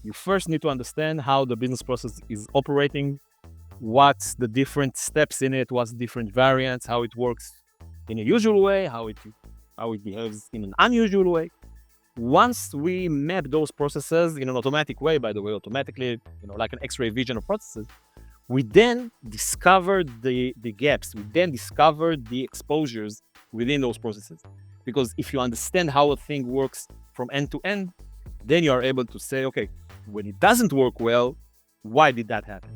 You first need to understand how the business process is operating, what's the different steps in it, what's the different variants, how it works in a usual way, how it behaves in an unusual way. Once we map those processes in an automatic way, by the way, automatically, like an X-ray vision of processes, we then discover the gaps. We then discover the exposures within those processes. Because if you understand how a thing works from end to end, then you are able to say, okay, when it doesn't work well, why did that happen?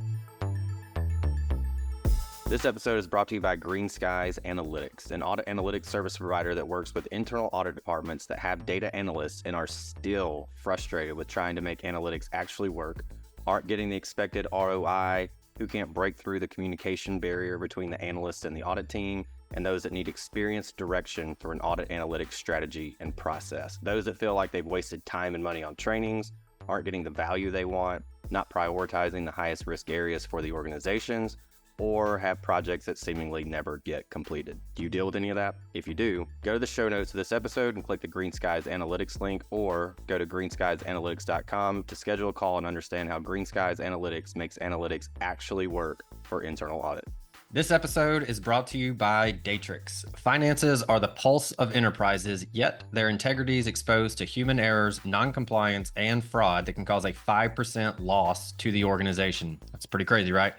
This episode is brought to you by Green Skies Analytics, an audit analytics service provider that works with internal audit departments that have data analysts and are still frustrated with trying to make analytics actually work, aren't getting the expected ROI, who can't break through the communication barrier between the analyst and the audit team, and those that need experienced direction for an audit analytics strategy and process. Those that feel like they've wasted time and money on trainings, aren't getting the value they want, not prioritizing the highest risk areas for the organizations, or have projects that seemingly never get completed. Do you deal with any of that? If you do, go to the show notes of this episode and click the Green Skies Analytics link, or go to greenskiesanalytics.com to schedule a call and understand how Green Skies Analytics makes analytics actually work for internal audit. This episode is brought to you by Datricks. Finances are the pulse of enterprises, yet their integrity is exposed to human errors, non-compliance, and fraud that can cause a 5% loss to the organization. That's pretty crazy, right?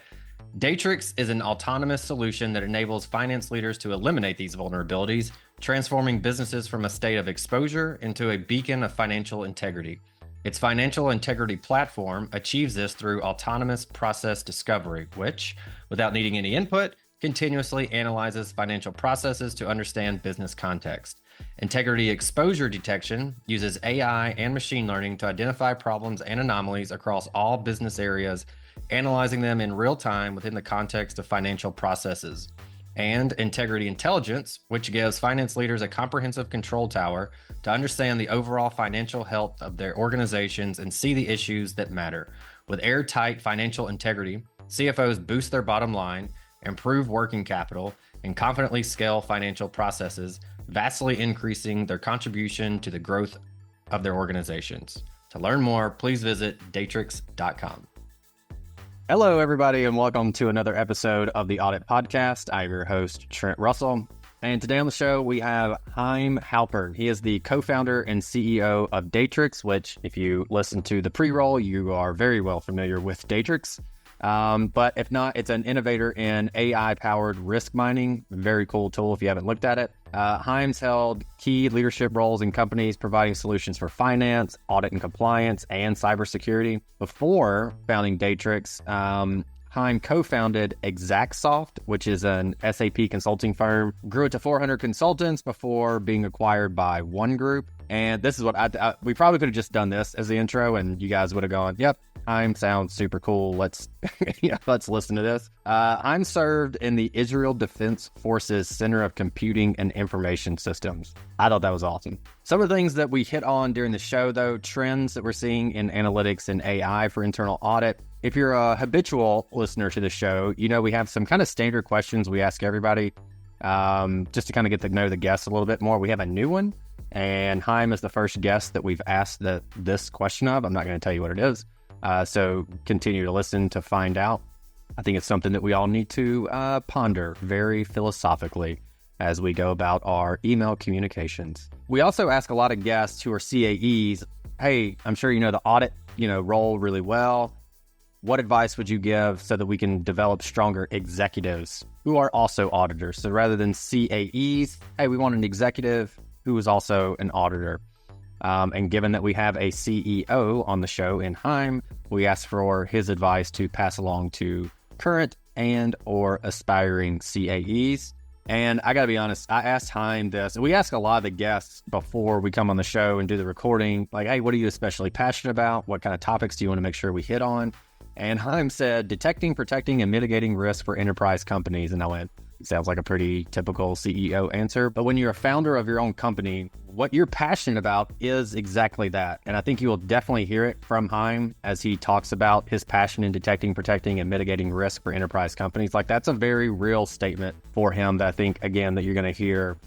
Datricks is an autonomous solution that enables finance leaders to eliminate these vulnerabilities, transforming businesses from a state of exposure into a beacon of financial integrity. Its financial integrity platform achieves this through autonomous process discovery, which, without needing any input, continuously analyzes financial processes to understand business context. Integrity exposure detection uses AI and machine learning to identify problems and anomalies across all business areas, analyzing them in real time within the context of financial processes. And integrity intelligence, which gives finance leaders a comprehensive control tower to understand the overall financial health of their organizations and see the issues that matter. With airtight financial integrity, CFOs boost their bottom line, improve working capital, and confidently scale financial processes, vastly increasing their contribution to the growth of their organizations. To learn more, please visit datricks.com. Hello, everybody, and welcome to another episode of the Audit Podcast. I'm your host, Trent Russell, and today on the show, we have Haim Halpern. He is the co-founder and CEO of Datricks, which, if you listen to the pre-roll, you are very well familiar with Datricks. But if not, it's an innovator in AI-powered risk mining. Very cool tool if you haven't looked at it. Haim's held key leadership roles in companies providing solutions for finance, audit and compliance, and cybersecurity. Before founding Datricks, Haim co-founded ExactSoft, which is an SAP consulting firm, grew it to 400 consultants before being acquired by One Group. And this is what we probably could have just done this as the intro, and you guys would have gone, yep, Haim sounds super cool. Let's listen to this. Haim served in the Israel Defense Forces Center of Computing and Information Systems. I thought that was awesome. Some of the things that we hit on during the show, though, trends that we're seeing in analytics and AI for internal audit. If you're a habitual listener to the show, you know we have some kind of standard questions we ask everybody just to kind of get to know the guests a little bit more. We have a new one, and Haim is the first guest that we've asked this question of. I'm not going to tell you what it is. So continue to listen to find out. I think it's something that we all need to ponder very philosophically as we go about our email communications. We also ask a lot of guests who are CAEs, hey, I'm sure you know the audit, role really well. What advice would you give so that we can develop stronger executives who are also auditors? So rather than CAEs, hey, we want an executive who is also an auditor. And given that we have a CEO on the show in Haim, we asked for his advice to pass along to current and or aspiring CAEs. And I got to be honest, I asked Haim this. We ask a lot of the guests before we come on the show and do the recording, like, hey, what are you especially passionate about? What kind of topics do you want to make sure we hit on? And Haim said, detecting, protecting, and mitigating risk for enterprise companies. And I went, sounds like a pretty typical CEO answer. But when you're a founder of your own company, what you're passionate about is exactly that. And I think you will definitely hear it from Haim as he talks about his passion in detecting, protecting, and mitigating risk for enterprise companies. Like, that's a very real statement for him that I think, again, that you're going to hear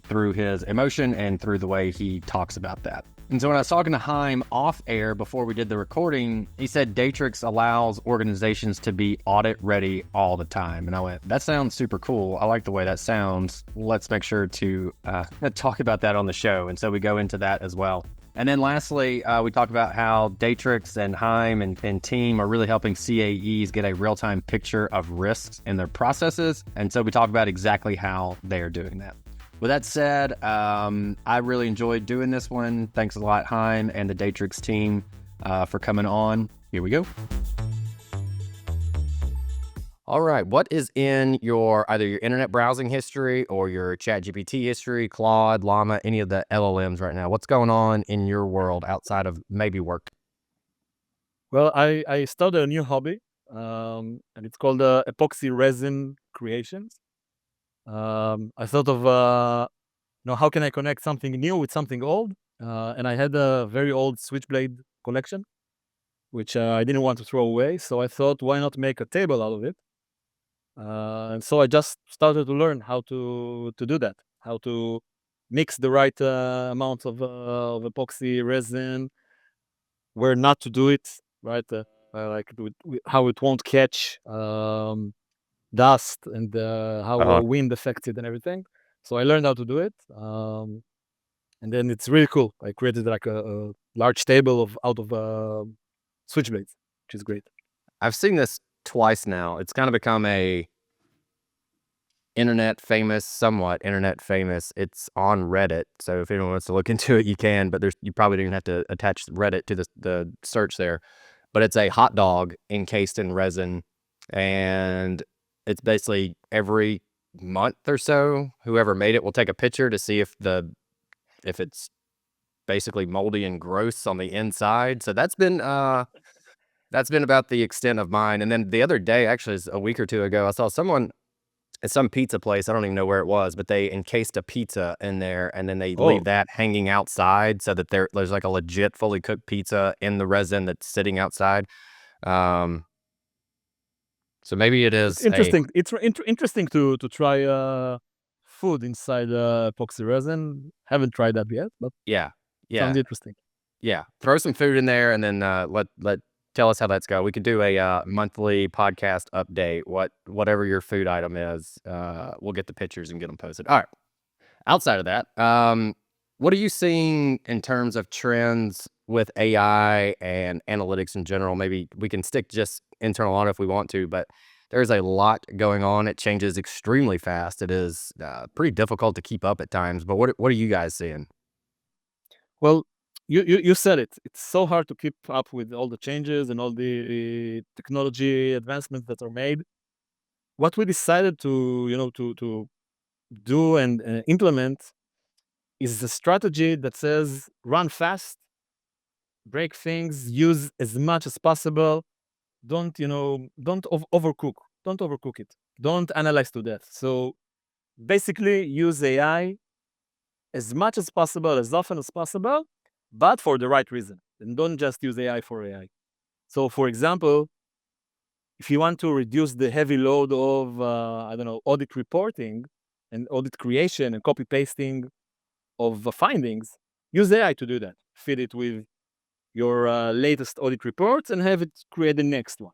through his emotion and through the way he talks about that. And so when I was talking to Haim off air before we did the recording, he said Datricks allows organizations to be audit ready all the time. And I went, that sounds super cool. I like the way that sounds. Let's make sure to talk about that on the show. And so we go into that as well. And then lastly, we talk about how Datricks and Haim and team are really helping CAEs get a real-time picture of risks in their processes. And so we talk about exactly how they are doing that. With that said, I really enjoyed doing this one. Thanks a lot, Haim and the Datricks team for coming on. Here we go. All right. What is in your either your internet browsing history or your ChatGPT history, Claude, Llama, any of the LLMs right now? What's going on in your world outside of maybe work? Well, I started a new hobby, and it's called epoxy resin creations. I thought of, how can I connect something new with something old? And I had a very old switchblade collection, which I didn't want to throw away. So I thought, why not make a table out of it? And so I just started to learn how to do that, how to mix the right amount of epoxy resin, where not to do it, right? Like how it won't catch dust and how wind affects it and everything. So I learned how to do it. And then it's really cool. I created like a large table out of switchblades, which is great. I've seen this twice now. It's kind of become a somewhat internet famous. It's on Reddit. So if anyone wants to look into it, you can, but you probably don't even have to attach Reddit to the search there. But it's a hot dog encased in resin, and it's basically every month or so, whoever made it will take a picture to see if it's basically moldy and gross on the inside. So that's been about the extent of mine. And then the other day, actually, a week or two ago, I saw someone at some pizza place. I don't even know where it was, but they encased a pizza in there, and then they leave that hanging outside so that there's like a legit fully cooked pizza in the resin that's sitting outside. So maybe it is interesting. It's interesting to try food inside epoxy resin. Haven't tried that yet, but sounds interesting. Yeah, throw some food in there, and then tell us how that's going. We could do a monthly podcast update. Whatever your food item is, we'll get the pictures and get them posted. All right. Outside of that, what are you seeing in terms of trends with AI and analytics in general? Maybe we can stick just internal audit if we want to, but there's a lot going on. It changes extremely fast. It is pretty difficult to keep up at times. But what are you guys seeing? Well, you said it. It's so hard to keep up with all the changes and all the technology advancements that are made. What we decided to do and implement is a strategy that says run fast, break things, use as much as possible. Don't overcook. Don't overcook it. Don't analyze to death. So basically use AI as much as possible, as often as possible, but for the right reason. And don't just use AI for AI. So for example, if you want to reduce the heavy load of, audit reporting and audit creation and copy pasting of findings, use AI to do that. Feed it with your latest audit reports and have it create the next one.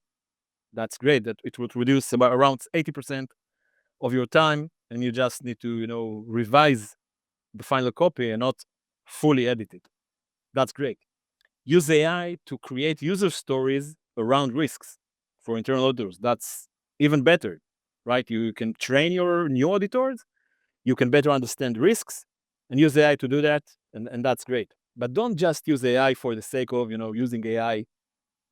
That's great. That it would reduce about around 80% of your time, and you just need to, revise the final copy and not fully edit it. That's great. Use AI to create user stories around risks for internal auditors. That's even better, right? You can train your new auditors, you can better understand risks, and use AI to do that, and that's great. But don't just use AI for the sake of using AI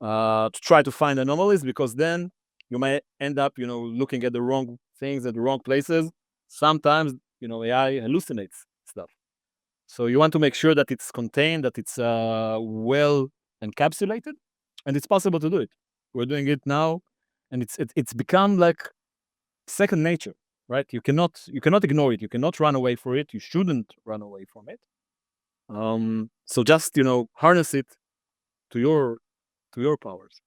to try to find anomalies, because then you might end up looking at the wrong things at the wrong places. Sometimes AI hallucinates stuff. So you want to make sure that it's contained, that it's well encapsulated, and it's possible to do it. We're doing it now, and it's become like second nature, right? You cannot ignore it. You cannot run away from it. You shouldn't run away from it. So just harness it to your powers.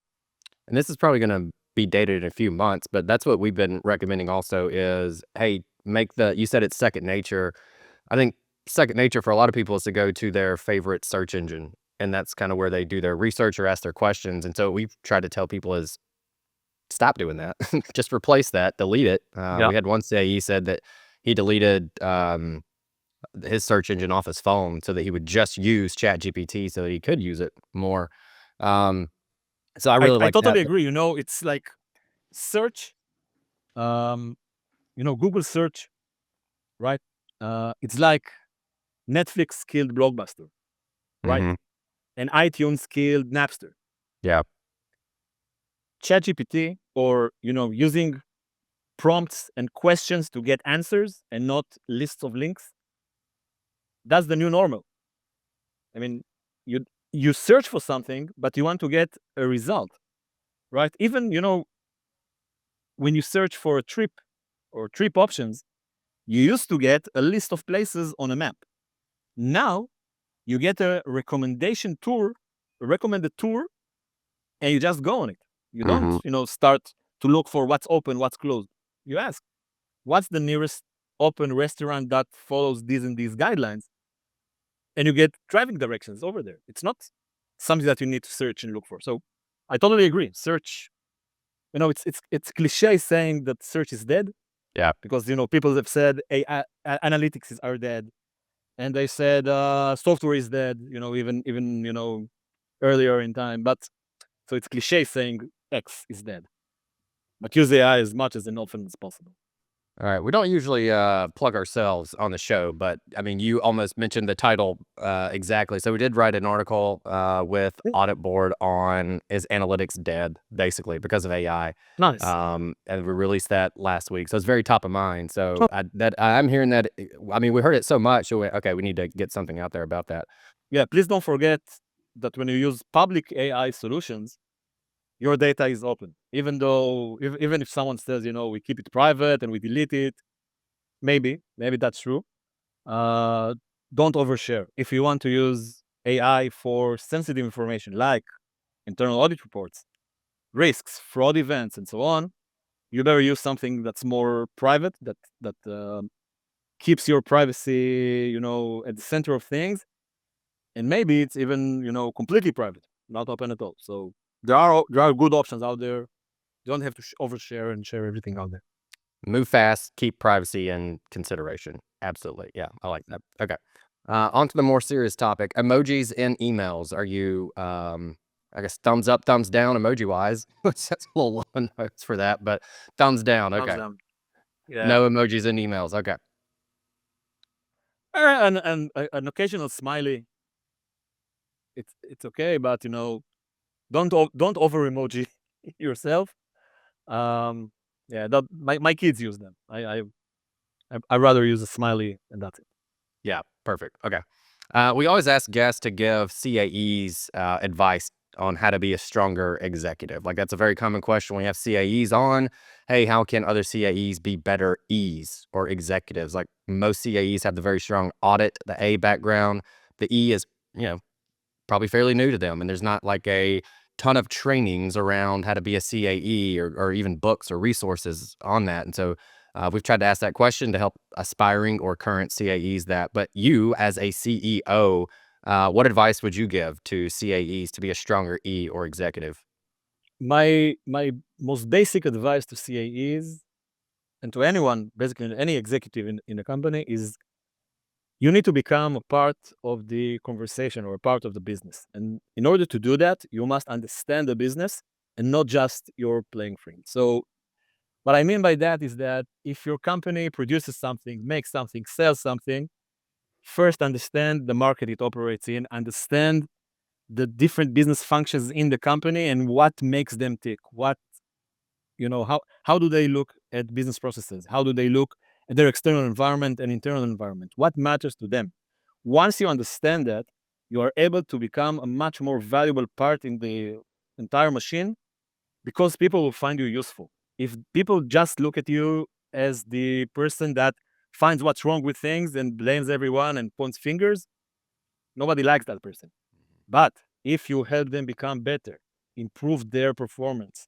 And this is probably going to be dated in a few months, but that's what we've been recommending also is, hey, you said it's second nature. I think second nature for a lot of people is to go to their favorite search engine. And that's kind of where they do their research or ask their questions. And so we've tried to tell people is stop doing that. Just replace that, delete it. We had one CAE said that he deleted his search engine off his phone so that he would just use ChatGPT so that he could use it more. So I really like I totally that. agree. It's like search, Google search, right? It's like Netflix killed Blockbuster, right? Mhm. And iTunes killed Napster. Yeah. ChatGPT, or using prompts and questions to get answers and not lists of links, that's the new normal. I mean, you search for something, but you want to get a result, right? Even when you search for a trip or trip options, you used to get a list of places on a map. Now you get a recommended tour, and you just go on it. You don't, start to look for what's open, what's closed. You ask, what's the nearest open restaurant that follows these and these guidelines? And you get driving directions over there. It's not something that you need to search and look for. So I totally agree. Search, it's cliche saying that search is dead. Yeah. Because, people have said analytics are dead. And they said software is dead, even earlier in time. But so it's cliche saying X is dead. But use AI as much as often as possible. All right. We don't usually plug ourselves on the show, but I mean, you almost mentioned the title exactly. So we did write an article with Audit Board on is analytics dead, basically, because of AI. Nice. And we released that last week. So it's very top of mind. So I'm hearing that. I mean, we heard it so much. So we need to get something out there about that. Yeah. Please don't forget that when you use public AI solutions, your data is open. Even if someone says, we keep it private and we delete it, maybe that's true. Don't overshare. If you want to use AI for sensitive information like internal audit reports, risks, fraud events, and so on, you better use something that's more private, that keeps your privacy, at the center of things. And maybe it's even, completely private, not open at all. So there are good options out there. You don't have to overshare and share everything out there. Move fast, keep privacy in consideration. Absolutely. Yeah, I like that. Okay. On to the more serious topic. Emojis in emails. Are you, I guess, thumbs up, thumbs down emoji-wise? That's a little low in notes for that, but thumbs down. Okay. Yeah. No emojis in emails. Okay. And an occasional smiley. It's okay, but don't over emoji yourself. Yeah, my kids use them. I rather use a smiley and that's it. Yeah, perfect. Okay. We always ask guests to give CAEs advice on how to be a stronger executive. Like that's a very common question when we have CAEs on. Hey, how can other CAEs be better E's or executives? Like most CAEs have the very strong audit, the A background. The E is, probably fairly new to them. And there's not like a ton of trainings around how to be a CAE or even books or resources on that. And so we've tried to ask that question to help aspiring or current CAEs that. But you, as a CEO, what advice would you give to CAEs to be a stronger E or executive? My most basic advice to CAEs and to anyone, basically any executive in a company, is you need to become a part of the conversation or a part of the business. And in order to do that, you must understand the business and not just your playing field. So what I mean by that is that if your company produces something, makes something, sells something, first understand the market it operates in, understand the different business functions in the company and what makes them tick. How do they look at business processes? How do they look at their external environment and internal environment? What matters to them? Once you understand that, you are able to become a much more valuable part in the entire machine because people will find you useful. If people just look at you as the person that finds what's wrong with things and blames everyone and points fingers, nobody likes that person. But if you help them become better, improve their performance,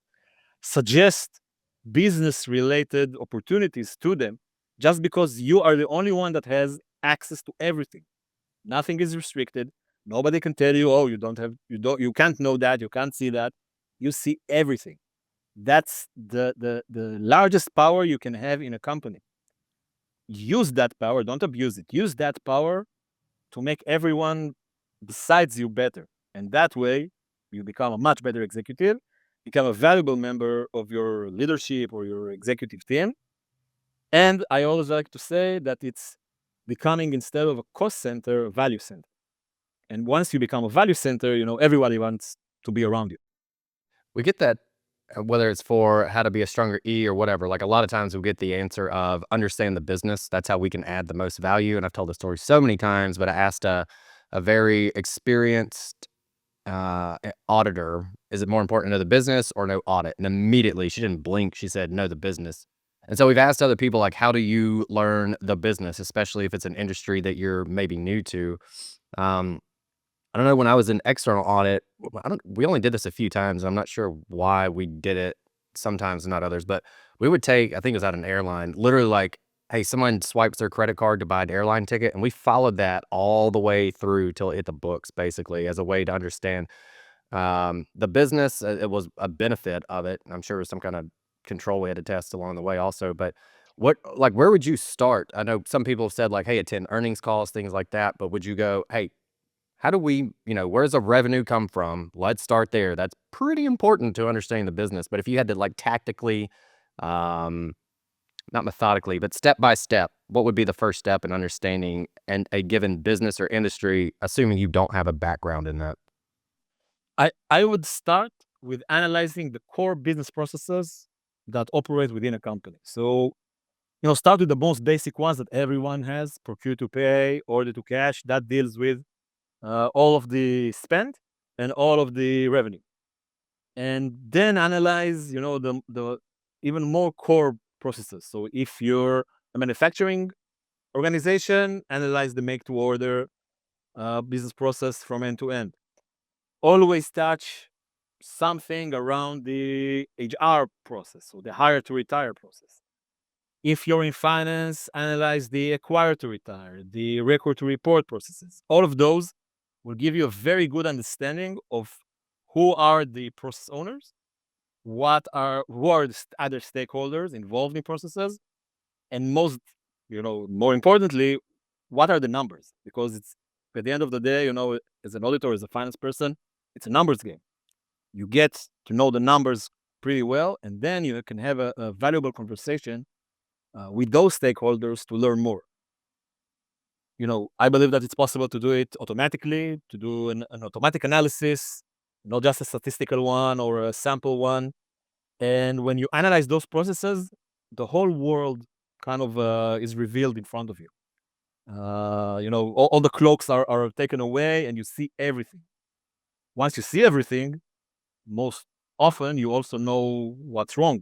suggest business-related opportunities to them, just because you are the only one that has access to everything. Nothing is restricted. Nobody can tell you, oh, you can't know that, you can't see that. You see everything. That's the largest power you can have in a company. Use that power, don't abuse it. Use that power to make everyone besides you better. And that way, you become a much better executive, become a valuable member of your leadership or your executive team. And I always like to say that it's becoming, instead of a cost center, a value center. And once you become a value center, everybody wants to be around you. We get that, whether it's for how to be a stronger E or whatever. Like a lot of times we get the answer of understand the business. That's how we can add the most value. And I've told the story so many times, but I asked a very experienced auditor, is it more important to the business or no audit? And immediately she didn't blink. She said, no, the business. And so we've asked other people, like, how do you learn the business, especially if it's an industry that you're maybe new to? I don't know, when I was in external audit, we only did this a few times. I'm not sure why we did it sometimes and not others, but we would take, I think it was at an airline, literally like, hey, someone swipes their credit card to buy an airline ticket. And we followed that all the way through till it hit the books, basically, as a way to understand the business. It was a benefit of it. I'm sure it was some kind of control we had to test along the way also. But where would you start? I know some people have said like, hey, attend earnings calls, things like that. But would you go, hey, how do we, where's the revenue come from? Let's start there. That's pretty important to understanding the business. But if you had to like tactically, not methodically, but step by step, what would be the first step in understanding a given business or industry, assuming you don't have a background in that? I would start with analyzing the core business processes that operate within a company. So, start with the most basic ones that everyone has: procure to pay, order to cash. That deals with all of the spend and all of the revenue. And then analyze, the even more core processes. So if you're a manufacturing organization, analyze the make to order business process from end to end. Always touch something around the HR process, or the hire to retire process. If you're in finance, analyze the acquire to retire, the record to report processes. All of those will give you a very good understanding of who are the process owners, who are the other stakeholders involved in processes, and more importantly, what are the numbers? Because it's, at the end of the day, as an auditor, as a finance person, it's a numbers game. You get to know the numbers pretty well, and then you can have a valuable conversation with those stakeholders to learn more. I believe that it's possible to do it automatically, to do an automatic analysis, not just a statistical one or a sample one. And when you analyze those processes, the whole world kind of is revealed in front of you. All the cloaks are taken away and you see everything. Once you see everything, most often you also know what's wrong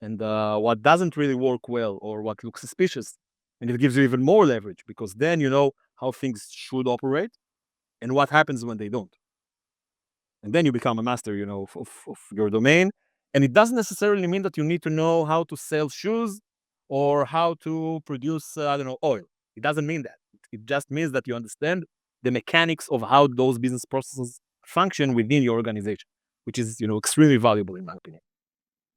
and what doesn't really work well or what looks suspicious. And it gives you even more leverage, because then you know how things should operate and what happens when they don't. And then you become a master, of your domain. And it doesn't necessarily mean that you need to know how to sell shoes or how to produce, oil. It doesn't mean that. It just means that you understand the mechanics of how those business processes function within your organization, which is, extremely valuable in my opinion.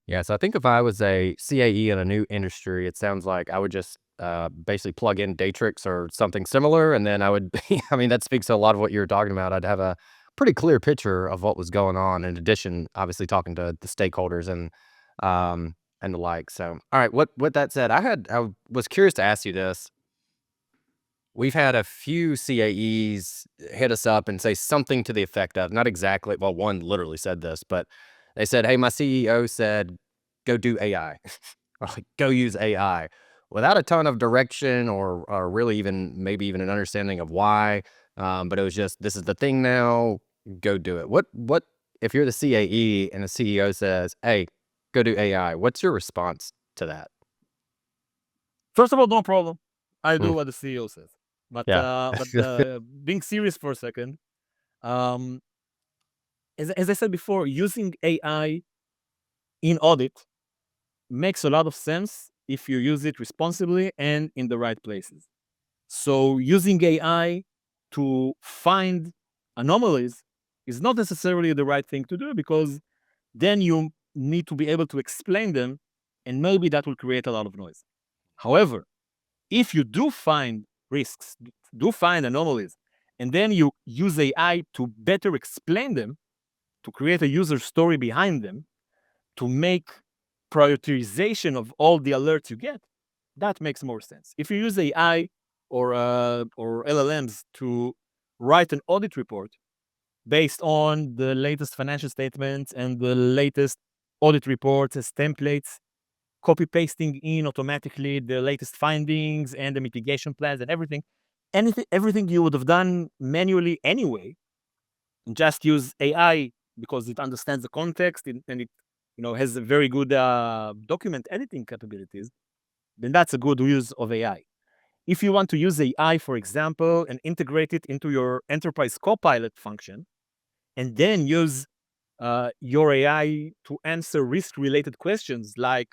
Yeah, so I think if I was a CAE in a new industry, it sounds like I would just basically plug in Datricks or something similar, and then I would be, I mean, that speaks to a lot of what you were talking about. I'd have a pretty clear picture of what was going on, in addition, obviously, talking to the stakeholders and the like. So, all right, with that said, I was curious to ask you this. We've had a few CAEs hit us up and say something to the effect of, not exactly, well, one literally said this, but they said, hey, my CEO said, go do AI, or like, go use AI, without a ton of direction or really maybe even an understanding of why. But it was just, this is the thing now, go do it. What, if you're the CAE and the CEO says, hey, go do AI, what's your response to that? First of all, no problem. I do Mm, what the CEO says. But yeah. being serious for a second, um, as I said before, using AI in audit makes a lot of sense if you use it responsibly and in the right places. So using AI to find anomalies is not necessarily the right thing to do, because then you need to be able to explain them, and maybe that will create a lot of noise. However, if you do find risks, do find anomalies, and then you use AI to better explain them, to create a user story behind them, to make prioritization of all the alerts you get, that makes more sense. If you use AI or LLMs to write an audit report based on the latest financial statements and the latest audit reports as templates, copy pasting in automatically the latest findings and the mitigation plans and everything you would have done manually anyway, and just use AI because it understands the context and it has a very good document editing capabilities, then that's a good use of AI. If you want to use AI, for example, and integrate it into your enterprise copilot function, and then use your AI to answer risk-related questions like,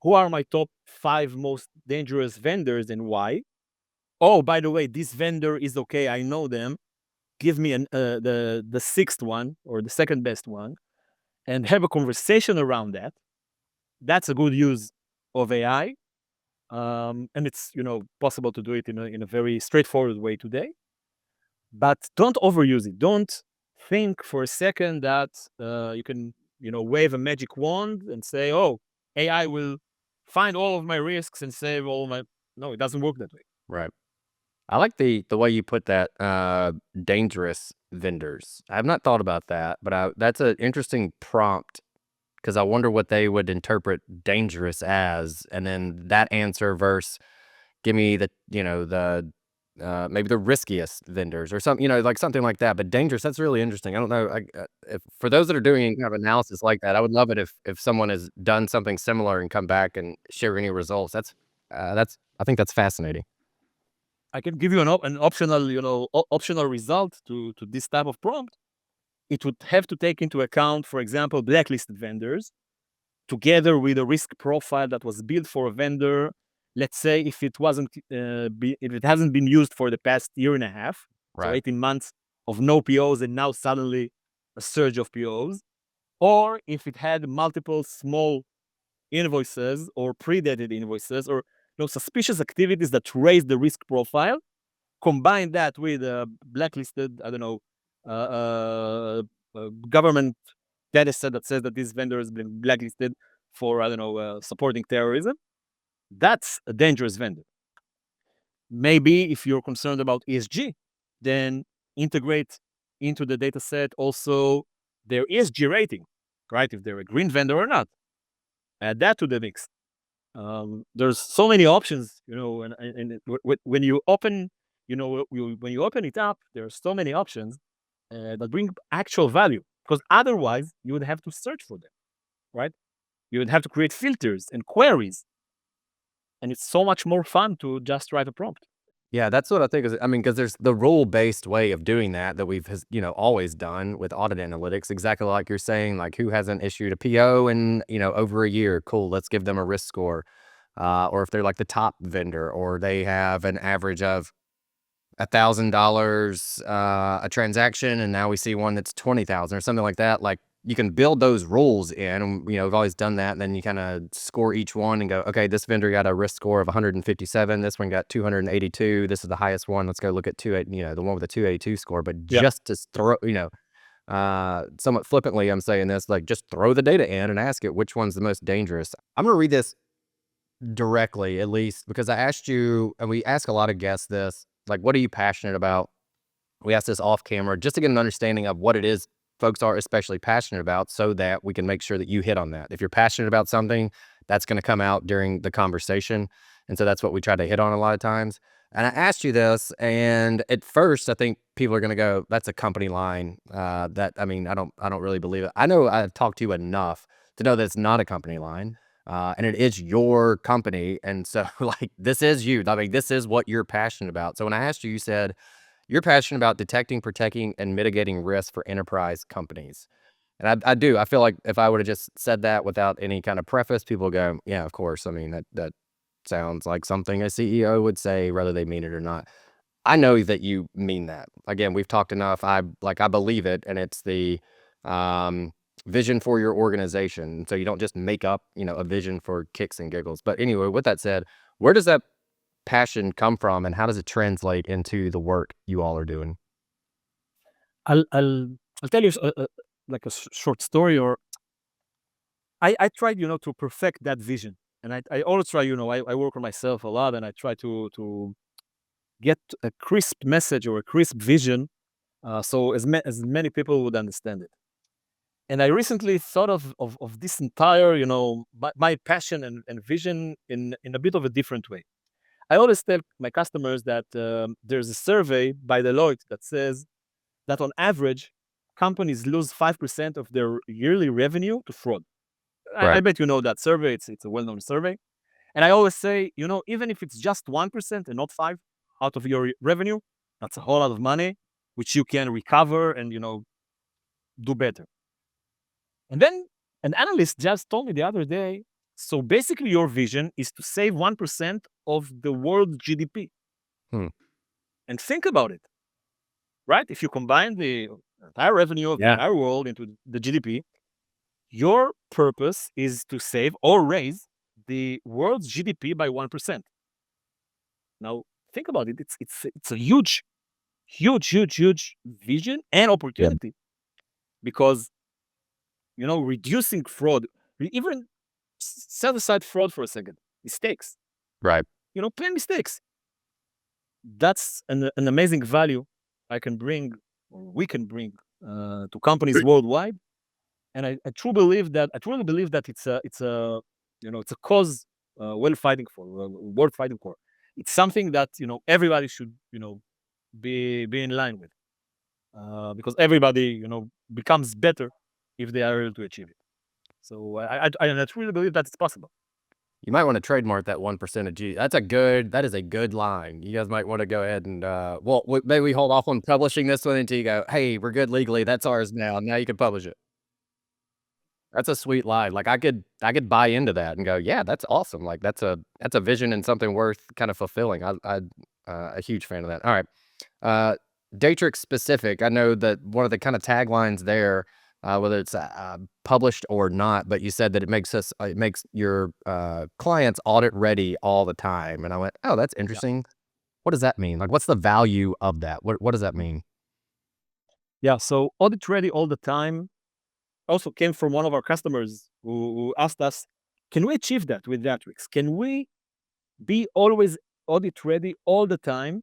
who are my top 5 most dangerous vendors and why? Oh, by the way, this vendor is okay, I know them. Give me the sixth one or the second best one, and have a conversation around that. That's a good use of AI. And it's possible to do it in a very straightforward way today. But don't overuse it. Don't think for a second that you can wave a magic wand and say, oh, AI will find all of my risks and save all my. No, it doesn't work that way. Right. I like the way you put that, dangerous vendors. I have not thought about that, but that's an interesting prompt, because I wonder what they would interpret dangerous as, and then that answer versus give me maybe the riskiest vendors or something, like something like that. But dangerous, that's really interesting. I don't know. If for those that are doing any kind of analysis like that, I would love it if someone has done something similar and come back and share any results. I think that's fascinating. I can give you an optional result to this type of prompt. It would have to take into account, for example, blacklisted vendors, together with a risk profile that was built for a vendor. Let's say if it hasn't been used for the past year and a half, so Right. 18 months of no POs, and now suddenly a surge of POs, or if it had multiple small invoices or predated invoices, or suspicious activities that raise the risk profile. Combine that with a blacklisted, I don't know, government data set that says that this vendor has been blacklisted for, I don't know, supporting terrorism. That's a dangerous vendor. Maybe if you're concerned about ESG, then integrate into the data set also their ESG rating, right? If they're a green vendor or not. Add that to the mix. There's so many options, and when you open, when you open it up, there are so many options that bring actual value, because otherwise you would have to search for them, right? You would have to create filters and queries, and it's so much more fun to just write a prompt. Yeah, that's what I think is. I mean, because there's the rule-based way of doing that we've always done with audit analytics. Exactly like you're saying, like who hasn't issued a PO in over a year? Cool, let's give them a risk score. Or if they're like the top vendor, or they have an average of $1,000 a transaction, and now we see one that's 20,000 or something like that. Like you can build those rules in, and we've always done that. And then you kind of score each one and go, okay, this vendor got a risk score of 157. This one got 282. This is the highest one. Let's go look at the one with a 282 score. But just to throw, somewhat flippantly, I'm saying this, like just throw the data in and ask it which one's the most dangerous. I'm gonna read this directly, at least, because I asked you, and we ask a lot of guests this, like, what are you passionate about? We asked this off camera just to get an understanding of what it is folks are especially passionate about, so that we can make sure that you hit on that. If you're passionate about something, that's going to come out during the conversation. And so that's what we try to hit on a lot of times. And I asked you this, and at first I think people are going to go, that's a company line. I don't really believe it. I know I've talked to you enough to know that it's not a company line. And it is your company. And so like, this is you. I mean, this is what you're passionate about. So when I asked you, you said you're passionate about detecting, protecting, and mitigating risk for enterprise companies. And I feel like if I would have just said that without any kind of preface, people would go, yeah, of course. I mean, that sounds like something a CEO would say, whether they mean it or not. I know that you mean that. Again, we've talked enough. I believe it, and it's the vision for your organization. So you don't just make up, a vision for kicks and giggles. But anyway, with that said, where does that passion come from, and how does it translate into the work you all are doing? I'll tell you like a short story, or I tried, to perfect that vision, and I always try, I work on myself a lot, and I try to get a crisp message or a crisp vision, so as many people would understand it. And I recently thought of this entire, my passion and vision in a bit of a different way. I always tell my customers that there's a survey by Deloitte that says that on average, companies lose 5% of their yearly revenue to fraud. I Right. bet you know that survey. It's a well-known survey. And I always say, even if it's just 1% and not 5 out of your revenue, that's a whole lot of money, which you can recover and, do better. And then an analyst just told me the other day, so basically your vision is to save 1% of the world GDP. Hmm. And think about it, right? If you combine the entire revenue of the Yeah. entire world into the GDP, your purpose is to save or raise the world's GDP by 1%. Now, think about it. It's a huge, huge, huge, huge vision and Yeah. opportunity because, reducing fraud, even set aside fraud for a second, mistakes, Right. plain mistakes. That's an amazing value I can bring, or we can bring to companies worldwide. And I truly believe that it's a cause worth fighting for. It's something that everybody should be in line with, because everybody becomes better if they are able to achieve it. So I truly believe that it's possible. You might want to trademark that 1% of G. That is a good line. You guys might want to go ahead and, maybe we hold off on publishing this one until you go, hey, we're good legally. That's ours now. Now you can publish it. That's a sweet line. Like I could buy into that and go, yeah, that's awesome. Like that's a vision and something worth kind of fulfilling. I a huge fan of that. All right. Datricks specific. I know that one of the kind of taglines there, whether it's published or not, but you said that it makes your clients audit ready all the time. And I went, oh, that's Yeah. interesting. What does that mean? Like, what's the value of that? What does that mean? Yeah. So audit ready all the time also came from one of our customers who asked us, can we achieve that with Datricks? Can we be always audit ready all the time?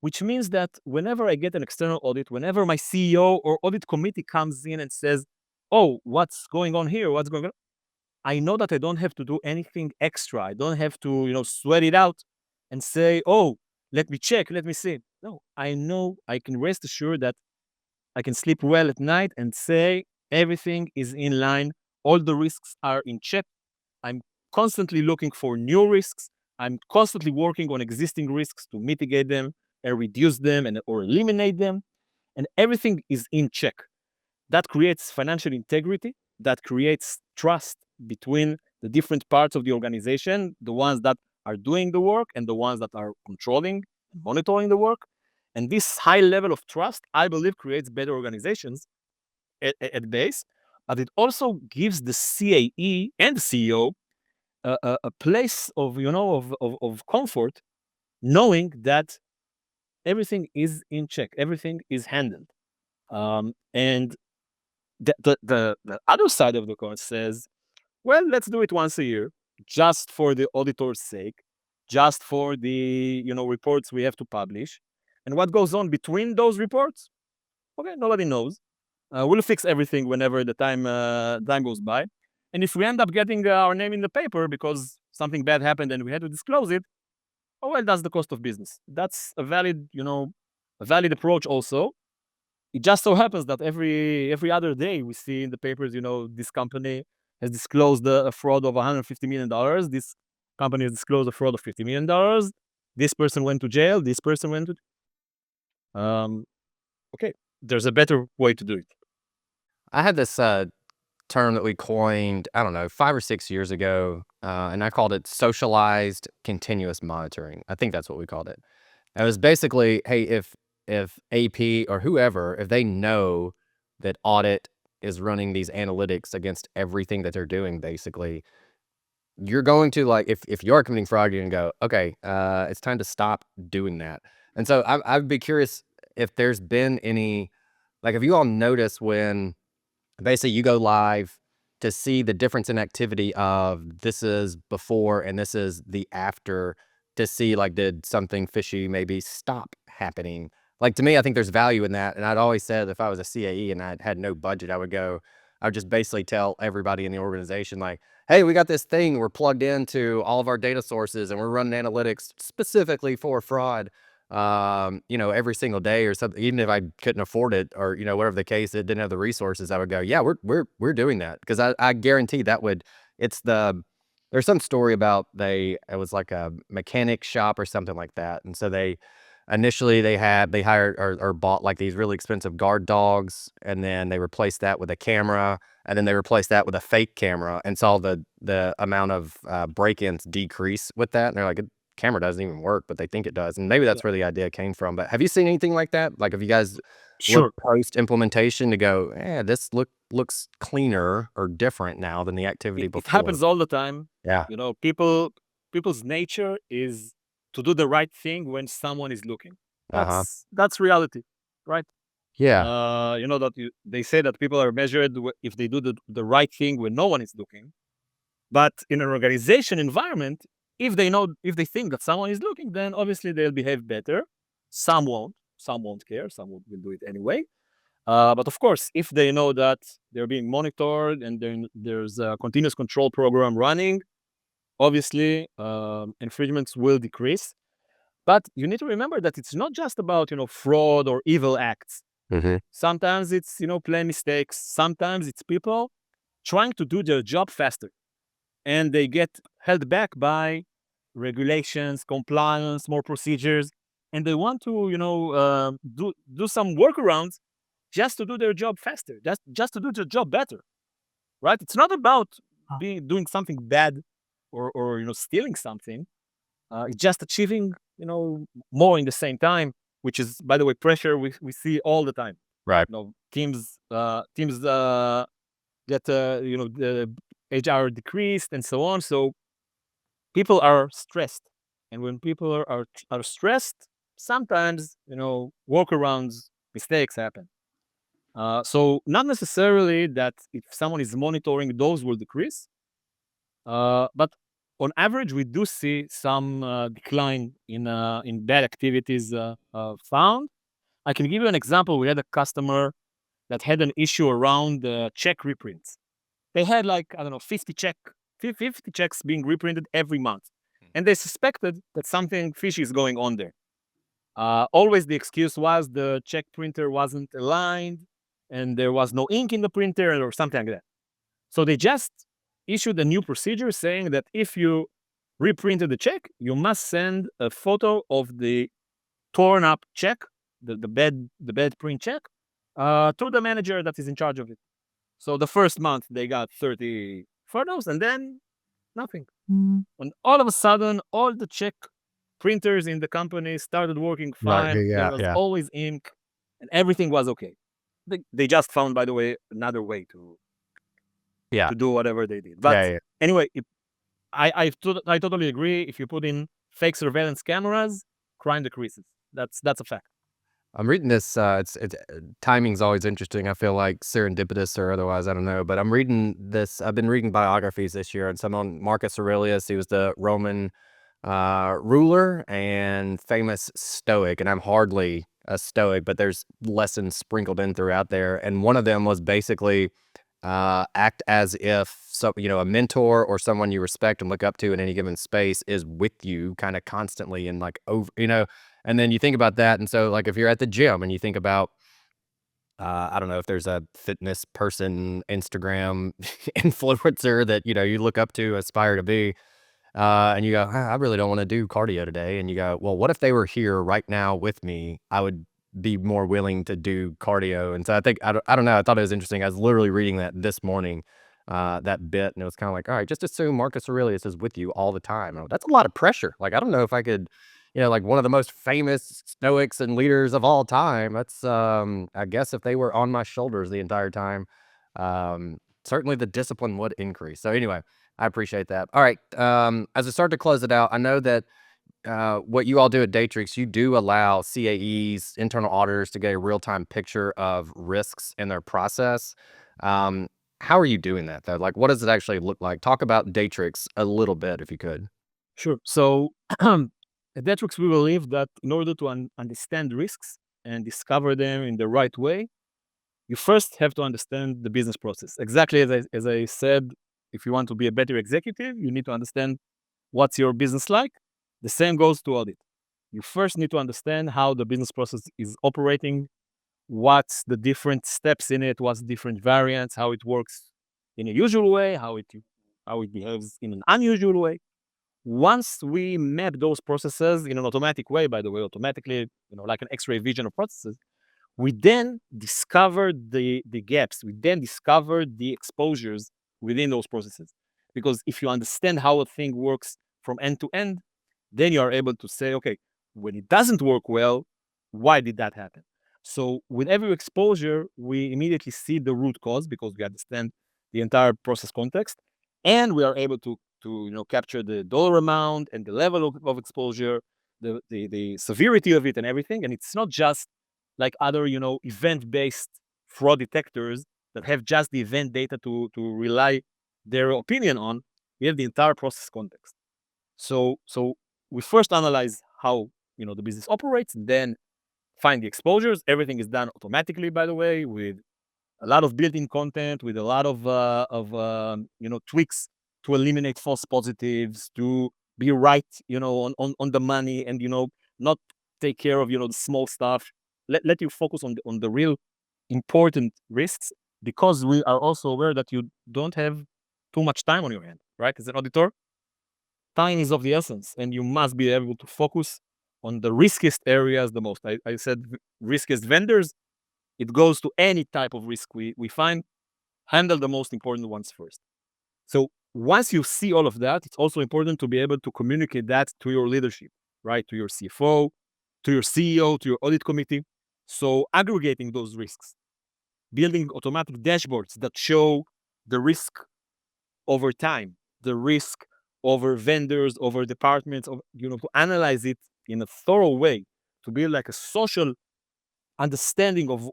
Which means that whenever I get an external audit, whenever my CEO or audit committee comes in and says, oh, what's going on here? What's going on? I know that I don't have to do anything extra. I don't have to, sweat it out and say, oh, let me check, let me see. No, I know I can rest assured that I can sleep well at night and say everything is in line. All the risks are in check. I'm constantly looking for new risks. I'm constantly working on existing risks to mitigate them and reduce them or eliminate them. And everything is in check. That creates financial integrity. That creates trust between the different parts of the organization, the ones that are doing the work and the ones that are controlling and monitoring the work. And this high level of trust, I believe, creates better organizations at base. But it also gives the CAE and the CEO a place of of comfort, knowing that everything is in check, everything is handled. And the other side of the coin says, well, let's do it once a year, just for the auditor's sake, just for the reports we have to publish, and what goes on between those reports, okay, nobody knows. We'll fix everything whenever the time goes by. And if we end up getting our name in the paper because something bad happened and we had to disclose it, oh well, that's the cost of business. That's a valid approach also. It just so happens that every other day we see in the papers, this company has disclosed a fraud of $150 million. This company has disclosed a fraud of $50 million. This person went to jail. This person went to. Okay, there's a better way to do it. I had this term that we coined, I don't know, 5 or 6 years ago. and I called it socialized continuous monitoring. I think that's what we called it. It was basically, hey, if AP or whoever, if they know that audit is running these analytics against everything that they're doing, basically, you're going to like, if you are committing fraud, you're gonna go, okay, it's time to stop doing that. And so I'd be curious if there's been any, like, if you all notice when basically you go live to see the difference in activity of this is before and this is the after, to see like, did something fishy maybe stop happening? Like, to me, I think there's value in that. And I'd always said if I was a CAE and I had no budget, I would just basically tell everybody in the organization, like, hey, we got this thing, we're plugged into all of our data sources and we're running analytics specifically for fraud, every single day or something. Even if I couldn't afford it or, whatever the case, it didn't have the resources, I would go, yeah, we're doing that. Cause I guarantee that there's some story about it was like a mechanic shop or something like that. And so initially they hired or bought like these really expensive guard dogs. And then they replaced that with a camera, and then they replaced that with a fake camera, and saw the amount of break-ins decrease with that. And they're like, camera doesn't even work, but they think it does. And maybe that's where the idea came from. But have you seen anything like that? Like, have you guys Sure. looked post implementation to go, this looks cleaner or different now than the activity It before? happens all the time. Yeah. People's nature is to do the right thing when someone is looking. Uh-huh. That's reality, right? Yeah. They say that people are measured if they do the right thing when no one is looking. But in an organization environment, if they think that someone is looking, then obviously they'll behave better. Some won't care. Some will do it anyway. But of course, if they know that they're being monitored and there's a continuous control program running, obviously infringements will decrease. But you need to remember that it's not just about fraud or evil acts. Mm-hmm. Sometimes it's plain mistakes. Sometimes it's people trying to do their job faster, and they get held back by regulations, compliance, more procedures, and they want to do some workarounds just to do their job faster, just to do their job better, right? It's not about doing something bad or stealing something. It's just achieving more in the same time, which is, by the way, pressure we see all the time. Right. Teams get the HR decreased and so on. So people are stressed, and when people are stressed, sometimes workarounds, mistakes happen. So not necessarily that if someone is monitoring, those will decrease, but on average, we do see some decline in bad activities found. I can give you an example. We had a customer that had an issue around check reprints. They had 50 checks being reprinted every month, and they suspected that something fishy is going on there. Always the excuse was the check printer wasn't aligned and there was no ink in the printer or something like that. So they just issued a new procedure saying that if you reprinted the check, you must send a photo of the torn up check, the bad print check, to the manager that is in charge of it. So the first month they got 30 photos, and then nothing. And all of a sudden, all the check printers in the company started working fine. Right. Yeah. There was always ink, and everything was okay. They just found, by the way, another way to do whatever they did. But anyway, I totally agree. If you put in fake surveillance cameras, crime decreases. That's a fact. I'm reading this. It's timing's always interesting. I feel like serendipitous or otherwise. I don't know. But I'm reading this. I've been reading biographies this year, and some on Marcus Aurelius. He was the Roman ruler and famous Stoic. And I'm hardly a Stoic, but there's lessons sprinkled in throughout there. And one of them was basically act as if a mentor or someone you respect and look up to in any given space is with you kind of constantly and and then you think about that. And so like if you're at the gym and you think about I don't know if there's a fitness person, Instagram influencer that you look up to, aspire to be, and you go, I really don't want to do cardio today, and you go, well, what if they were here right now with me? I would be more willing to do cardio. And so I think I don't know, I thought it was interesting. I was literally reading that this morning, that bit, and it was kind of like, all right, just assume Marcus Aurelius is with you all the time. That's a lot of pressure. Like, I don't know if I could, like one of the most famous Stoics and leaders of all time. That's, I guess if they were on my shoulders the entire time, certainly the discipline would increase. So anyway, I appreciate that. All right. As I start to close it out, I know that what you all do at Datricks, you do allow CAEs, internal auditors, to get a real-time picture of risks in their process. How are you doing that, though? Like, what does it actually look like? Talk about Datricks a little bit, if you could. Sure. So at Datricks, we believe that in order to understand risks and discover them in the right way, you first have to understand the business process. Exactly as I said, if you want to be a better executive, you need to understand what's your business like. The same goes to audit. You first need to understand how the business process is operating, what's the different steps in it, what's the different variants, how it works in a usual way, how it behaves in an unusual way. Once we map those processes in an automatic way, by the way, automatically, like an X-ray vision of processes, we then discover the gaps. We then discover the exposures within those processes. Because if you understand how a thing works from end to end, then you are able to say, okay, when it doesn't work well, why did that happen? So with every exposure, we immediately see the root cause because we understand the entire process context, and we are able to capture the dollar amount and the level of exposure, the severity of it and everything. And it's not just like other, event-based fraud detectors that have just the event data to rely their opinion on. We have the entire process context. So we first analyze how the business operates, and then find the exposures. Everything is done automatically, by the way, with a lot of built-in content, with a lot of tweaks to eliminate false positives, to be right, on the money, and not take care of the small stuff. Let you focus on the real important risks, because we are also aware that you don't have too much time on your hand, right? As an auditor, time is of the essence, and you must be able to focus on the riskiest areas the most. I said riskiest vendors. It goes to any type of risk we find. Handle the most important ones first. So once you see all of that, it's also important to be able to communicate that to your leadership, right? To your CFO, to your CEO, to your audit committee. So aggregating those risks, building automatic dashboards that show the risk over time, the risk over vendors, over departments, to analyze it in a thorough way, to build like a social understanding of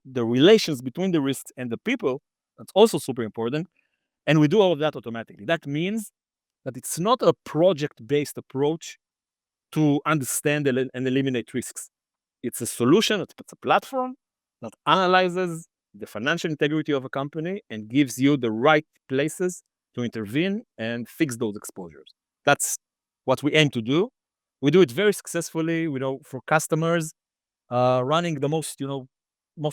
the relations between the risks and the people. That's also super important. And we do all of that automatically. That means that it's not a project-based approach to understand and eliminate risks. It's a solution, it's a platform that analyzes the financial integrity of a company and gives you the right places to intervene and fix those exposures. That's what we aim to do. We do it very successfully, for customers running the most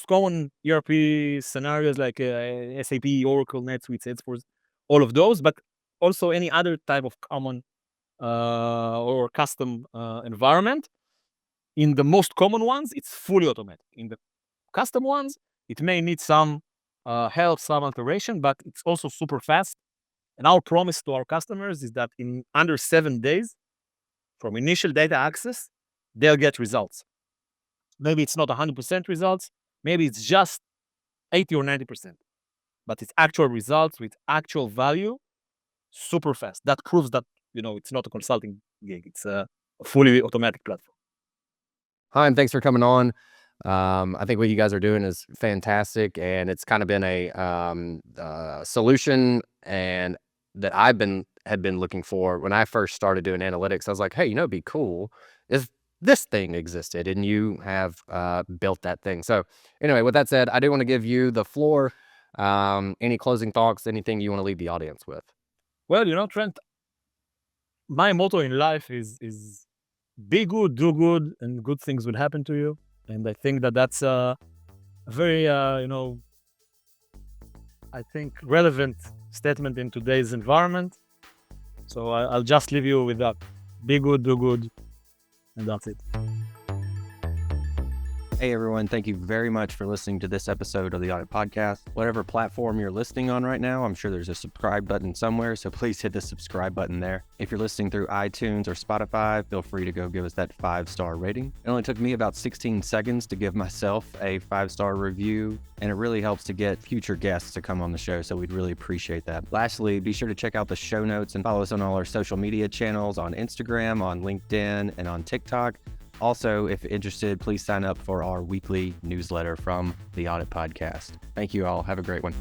common ERP scenarios like SAP, Oracle, NetSuite, Salesforce, all of those, but also any other type of common or custom environment. In the most common ones, it's fully automatic. In the custom ones, it may need some help, some alteration, but it's also super fast. And our promise to our customers is that in under 7 days from initial data access, they'll get results. Maybe it's not 100% results. Maybe it's just 80 or 90%. But it's actual results with actual value, super fast. That proves that, it's not a consulting gig. It's a fully automatic platform. Haim, thanks for coming on. I think what you guys are doing is fantastic, and it's kind of been a solution and that had been looking for when I first started doing analytics. I was like, hey, it'd be cool if this thing existed, and you have built that thing. So anyway, with that said, I do want to give you the floor. Any closing thoughts, anything you want to leave the audience with? Well, Trent, my motto in life is be good, do good, and good things will happen to you. And I think that's a very, I think relevant statement in today's environment. So I'll just leave you with that. Be good, do good, and that's it. Hey everyone, thank you very much for listening to this episode of the Audit Podcast. Whatever platform you're listening on right now, I'm sure there's a subscribe button somewhere, so please hit the subscribe button there. If you're listening through iTunes or Spotify, feel free to go give us that 5-star rating. It only took me about 16 seconds to give myself a 5-star review, and it really helps to get future guests to come on the show, so we'd really appreciate that. Lastly, be sure to check out the show notes and follow us on all our social media channels on Instagram, on LinkedIn, and on TikTok. Also, if interested, please sign up for our weekly newsletter from the Audit Podcast. Thank you all. Have a great one.